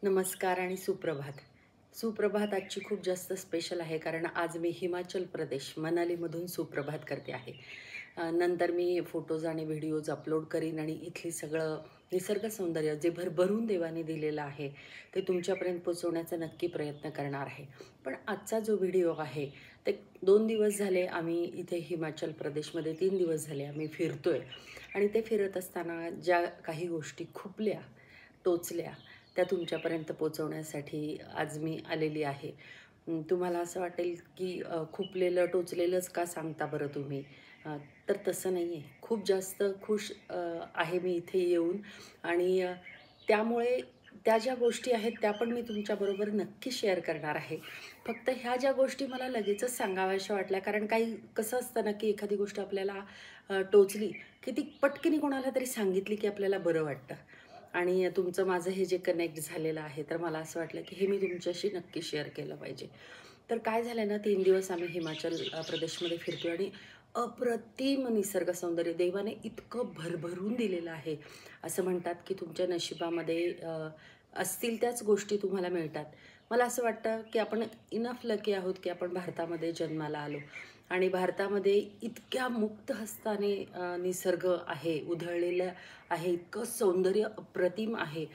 नमस्कार आणि सुप्रभात. सुप्रभात आजची खूप जास्त स्पेशल आहे कारण आज मी हिमाचल प्रदेश मनालीमधून सुप्रभात करते आहे. नंतर मी फोटोज आणि व्हिडिओज अपलोड करीन आणि इथली सगळं निसर्ग सौंदर्य जे भरभरून देवाने दिलेलं आहे ते तुमच्यापर्यंत पोहोचवण्याचा नक्की प्रयत्न करणार आहे. पण आजचा जो व्हिडिओ आहे ते 2 दिवस झाले आम्ही इथे हिमाचल प्रदेशमध्ये 3 दिवस झाले आम्ही फिरतोय आणि ते फिरत असताना ज्या काही गोष्टी खुपल्या, टोचल्या त्या तुमच्यापर्यंत पोहोचवण्यासाठी आज मी आलेली आहे. तुम्हाला असं वाटेल की खुपलेलं, टोचलेलंच का सांगता बरं तुम्ही? तर तसं नाही आहे. खूप जास्त खुश आहे मी इथे येऊन आणि त्यामुळे त्या ज्या गोष्टी आहेत त्या पण मी तुमच्याबरोबर नक्की शेअर करणार आहे. फक्त ह्या ज्या गोष्टी मला लगेचच सांगाव्याशा वाटल्या कारण काही कसं असतं ना, की एखादी गोष्ट आपल्याला टोचली की ती पटकन कोणाला तरी सांगितली की आपल्याला बरं वाटतं. आणि तुमचं माझं हे जे कनेक्ट झालेलं आहे, तर मला असं वाटलं की हे मी तुमच्याशी नक्की शेअर केलं पाहिजे. तर काय झालं ना, 3 दिवस आम्ही हिमाचल प्रदेशमध्ये फिरतोय आणि अप्रतिम निसर्ग सौंदर्य देवाने इतकं भरभरून दिलेलं आहे. असं म्हणतात की तुमच्या नशिबामध्ये असतील त्याच गोष्टी तुम्हाला मिळतात. मला असं वाटतं की आपण इनफ लकी आहोत की आपण भारतामध्ये जन्माला आलो आणि भारतामध्ये इतक्या मुक्त हस्ताने निसर्ग आहे, उधळलेलं आहे, इतकं सौंदर्य अप्रतिम आहे,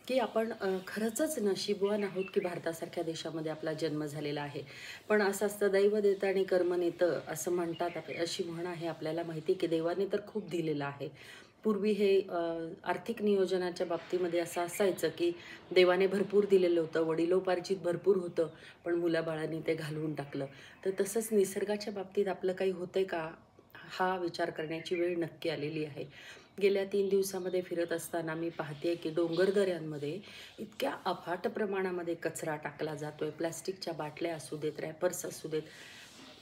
की आपण खरंचच नशीबवान आहोत की भारतासारख्या देशामध्ये आपला जन्म झालेला आहे. पण असं असतं दैव देतं आणि कर्म नेतं असं म्हणतात. अशी म्हण आहे आपल्याला माहिती की देवाने तर खूप दिलेलं आहे. पूर्वी हे आर्थिक नियोजनाच्या बाबतीमध्ये असं असायचं की देवाने भरपूर दिलेलं होतं, वडिलोपार्जित भरपूर होतं, पण मुलाबाळांनी ते घालवून टाकलं. तर तसंच निसर्गाच्या बाबतीत आपलं काही होतंय का? हा विचार करण्याची वेळ नक्की आलेली आहे. गेल्या 3 दिवसामध्ये फिरत असताना मी पाहते की डोंगरदऱ्यांमध्ये इतक्या अफाट प्रमाणामध्ये कचरा टाकला जातोय. प्लास्टिकच्या बाटल्या असू देत, रॅपर्स असू देत.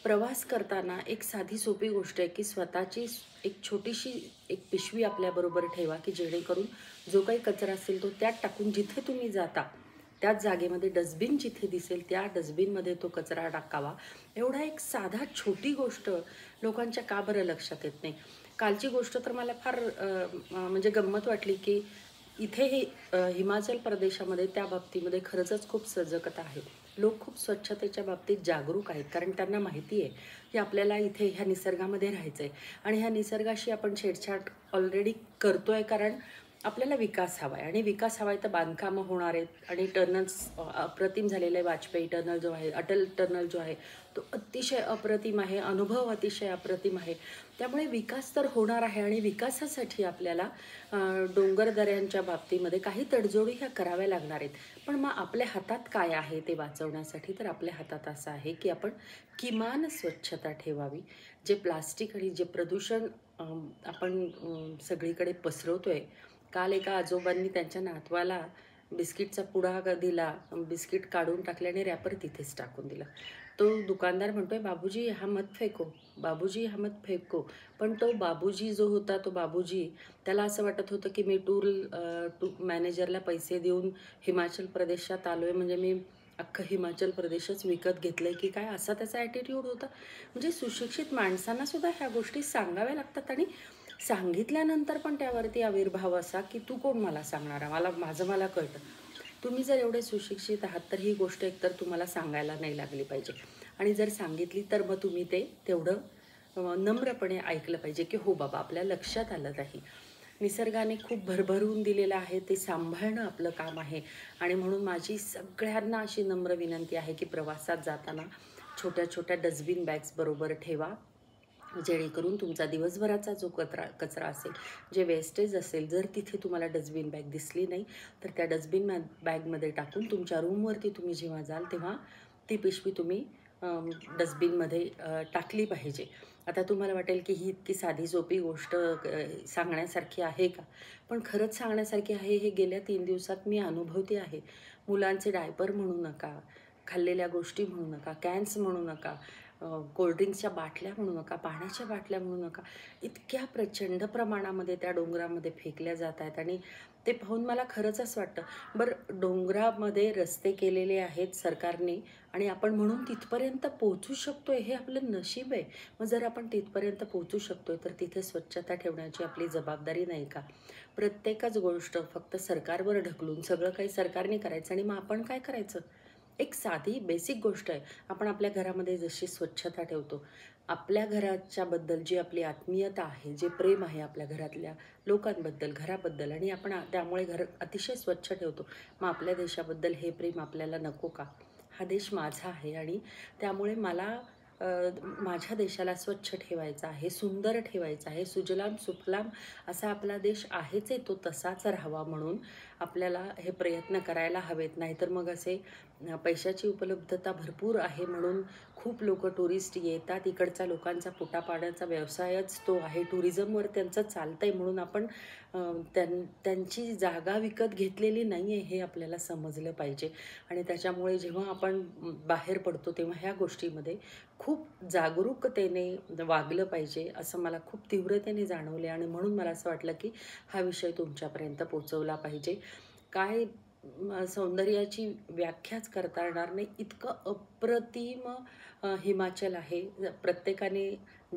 प्रवास करताना एक साधी सोपी गोष्ट आहे की स्वतःची एक छोटीशी एक पिशवी आपल्याबरोबर ठेवा की जेणेकरून जो काही कचरा असेल तो त्यात टाकून जिथे तुम्ही जाता त्याच जागेमध्ये डस्टबिन जिथे दिसेल त्या डस्टबिनमध्ये तो कचरा टाकावा. एवढा एक साधा छोटी गोष्ट लोकांच्या का बरं लक्षात येत नाही? कालची गोष्ट तर मला फार म्हणजे गंमत वाटली की इथे हे हिमाचल प्रदेशामध्ये त्या बाबतीमध्ये खरंच खूप सजगता आहे. लोक खूप स्वच्छतेच्या बाबतीत जागरूक आहेत कारण त्यांना माहिती आहे की आपल्याला इथे ह्या निसर्गामध्ये राहायचं आहे आणि ह्या निसर्गाशी आपण छेडछाड ऑलरेडी करतोय कारण आपल्याला विकास हवा आहे आणि विकास हवा आहे तर बांधकामं होणार आहेत आणि टर्नल्स अप्रतिम झालेलं आहे. वाजपेयी टर्नल जो आहे, अटल टर्नल जो आहे तो अतिशय अप्रतिम आहे. अनुभव अतिशय अप्रतिम आहे. त्यामुळे विकास तर होणार आहे आणि विकासासाठी आपल्याला डोंगरदऱ्यांच्या बाबतीमध्ये काही तडजोडी ह्या कराव्या लागणार आहेत. पण मग आपल्या हातात काय आहे ते वाचवण्यासाठी? तर आपल्या हातात असं आहे की आपण किमान स्वच्छता ठेवावी. जे प्लास्टिक आणि जे प्रदूषण आपण सगळीकडे पसरवतोय. काल एका आजोबांनी त्यांच्या नातवाला बिस्किटचा पुडा दिला. बिस्किट काढून टाकल्याने रॅपर तिथेच टाकून दिला. तो दुकानदार म्हणतोय, "बाबूजी हा मत फेको, बाबूजी हा मत फेको." पण तो बाबूजी जो होता, तो बाबूजी त्याला असं वाटत होतं, की मी टूर मॅनेजरला पैसे देऊन हिमाचल प्रदेशात आलोय म्हणजे मी अख्खं हिमाचल प्रदेशच विकत घेतलंय की काय, असा त्याचा ॲटिट्यूड होता. म्हणजे सुशिक्षित माणसांना सुद्धा ह्या गोष्टी सांगाव्या लागतात आणि सांगितल्यानंतर पण त्यावरती आविर्भाव असा, की "तू कोण मला सांगणारा? मला कळतं." तुम्ही जर एवढे सुशिक्षित आहात, तर ही गोष्ट एकतर तुम्हाला सांगायला नाही लागली पाहिजे आणि जर सांगितली, तर मग तुम्ही ते तेवढं नम्रपणे ऐकलं पाहिजे, की "हो बाबा, आपल्या लक्षात आलं नाही." निसर्गाने खूप भरभरून दिलेलं आहे, ते सांभाळणं आपलं काम आहे आणि म्हणून माझी सगळ्यांना अशी नम्र विनंती आहे, की प्रवासात जाताना छोट्या-छोट्या डस्टबिन बॅग्स बरोबर ठेवा. जेणेकरून तुमचा दिवसभराचा जो कचरा असेल, जे वेस्टेज असेल, जर तिथे तुम्हाला डस्टबिन बॅग दिसली नाही, तर त्या डस्टबिन बॅगमध्ये टाकून तुमच्या रूमवरती तुम्ही जेव्हा जाल, तेव्हा ती पिशवी तुम्ही डस्टबिनमध्ये टाकली पाहिजे. आता तुम्हाला वाटेल, की ही इतकी साधी सोपी गोष्ट सांगण्यासारखी आहे का? पण खरंच सांगण्यासारखी आहे. हे गेल्या 3 दिवसात मी अनुभवते आहे. मुलांचे डायपर म्हणू नका, खाल्लेल्या गोष्टी म्हणू नका, कॅन्स म्हणू नका, कोल्ड्रिंक्सच्या बाटल्या म्हणू नका, पाण्याच्या बाटल्या म्हणू नका. इतक्या प्रचंड प्रमाणामध्ये त्या डोंगरामध्ये फेकल्या जात आहेत आणि ते पाहून मला खरंच असं वाटतं. बरं, डोंगरामध्ये रस्ते केलेले आहेत सरकारने आणि आपण म्हणून तिथपर्यंत पोहोचू शकतोय, हे आपलं नशीब आहे. मग जर आपण तिथपर्यंत पोहोचू शकतोय, तर तिथे स्वच्छता ठेवण्याची आपली जबाबदारी नाही का? प्रत्येकच गोष्ट फक्त सरकारवर ढकलून सगळं काही सरकारने करायचं आणि मग आपण काय करायचं? एक साधी बेसिक गोष्ट आहे. आपण आपल्या घरामध्ये जशी स्वच्छता ठेवतो, आपल्या घराच्याबद्दल जी आपली आत्मीयता आहे, जे प्रेम आहे आपल्या घरातल्या लोकांबद्दल, घराबद्दल आणि आपण त्यामुळे घर अतिशय स्वच्छ ठेवतो. मग आपल्या देशाबद्दल हे प्रेम आपल्याला नको का? हा देश माझा आहे आणि त्यामुळे मला अ, माझ्या देशाला स्वच्छ ठेवायचा आहे, सुंदर ठेवायचा आहे, सुजलाम सुफलाम असा आपला देश आहेच आहे, तो तसाच राहावा म्हणून आपल्याला हे प्रयत्न करायला हवेत. नाहीतर मग असे पैशाची उपलब्धता भरपूर आहे म्हणून खूप लोकं टुरिस्ट येतात. इकडच्या लोकांचा पोटापाण्याचा व्यवसायच तो आहे. टुरिझमवर त्यांचं चालतंय म्हणून आपण त्यांची जागा विकत घेतलेली नाही आहे, हे आपल्याला समजलं पाहिजे. आणि त्याच्यामुळे जेव्हा आपण बाहेर पडतो तेव्हा ह्या गोष्टीमध्ये खूप जागरूकतेने वागलं पाहिजे, असं मला खूप तीव्रतेने जाणवले आणि म्हणून मला असं वाटलं की हा विषय तुमच्यापर्यंत पोहोचवला पाहिजे. काय सौंदर्याची व्याख्याच करता येणार नाही, इतकं अप्रतिम हिमाचल आहे. प्रत्येकाने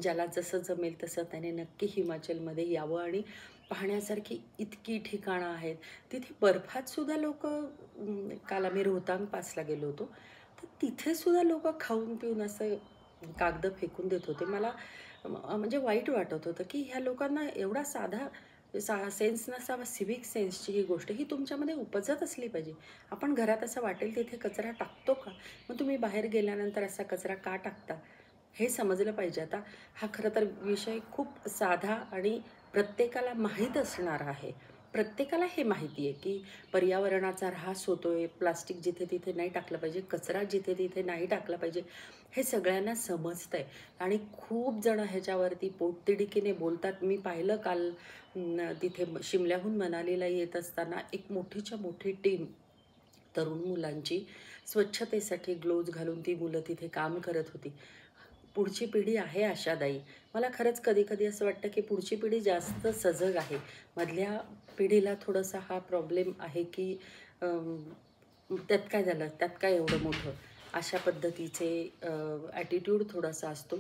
ज्याला जसं जमेल तसं त्याने नक्की हिमाचलमध्ये यावं आणि पाहण्यासारखी इतकी ठिकाणं आहेत. तिथे बर्फात सुद्धा लोकं, काल आम्ही रोहतांग पासला गेलो होतो, तर तिथे सुद्धा लोकं खाऊन पिऊन असं कागदं फेकून देत होते. मला म्हणजे वाईट वाटत होतं, की ह्या लोकांना एवढा साधा सेन्स नसावा, सिव्हिक सेन्सची ही गोष्ट ही तुमच्यामध्ये उपजत असली पाहिजे. आपण घरात असं वाटेल तिथे कचरा टाकतो का? मग तुम्ही बाहेर गेल्यानंतर असा कचरा का टाकता? हे समजलं पाहिजे. आता हा खरं तर विषय खूप साधा आणि प्रत्येकाला माहीत असणारा आहे. प्रत्येकाला हे माहिती आहे, की पर्यावरणाचा ऱ्हास होतोय, प्लास्टिक जिथे-तिथे नाही टाकलं पाहिजे, कचरा जिथे-तिथे नाही टाकला पाहिजे, हे सगळ्यांना समजतंय आणि खूप जण ह्याच्यावरती पोटतिडकीने बोलतात. मी पाहिलं काल तिथे शिमल्याहून मनालीला येत असताना एक मोठीच्या मोठी टीम तरुण मुलांची स्वच्छतेसाठी ग्लोव्ज घालून ती मुलं तिथे काम करत होती. पुढची पिढी आहे आशादायी. मला खरंच कधी-कधी असं वाटतं, की पुढची पिढी जास्त सजग आहे. मधल्या पिढीला थोडासा हा प्रॉब्लेम आहे, की त्यात काय झालं? त्यात काय एवढं मोठं? अशा पद्धतीचे ॲटिट्यूड थोडासा असतो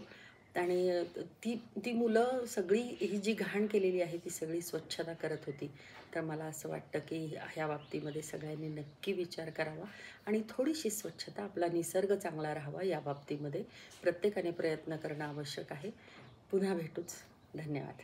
आणि ती ती मुलं सगळी ही जी घाण केलेली आहे, ती सगळी स्वच्छता करत होती. तर मला असं वाटतं, की ह्या बाबतीमध्ये सगळ्यांनी नक्की विचार करावा आणि थोडीशी स्वच्छता, आपला निसर्ग चांगला राहावा या बाबतीमध्ये प्रत्येकाने प्रयत्न करणं आवश्यक आहे. पुन्हा भेटूच. धन्यवाद.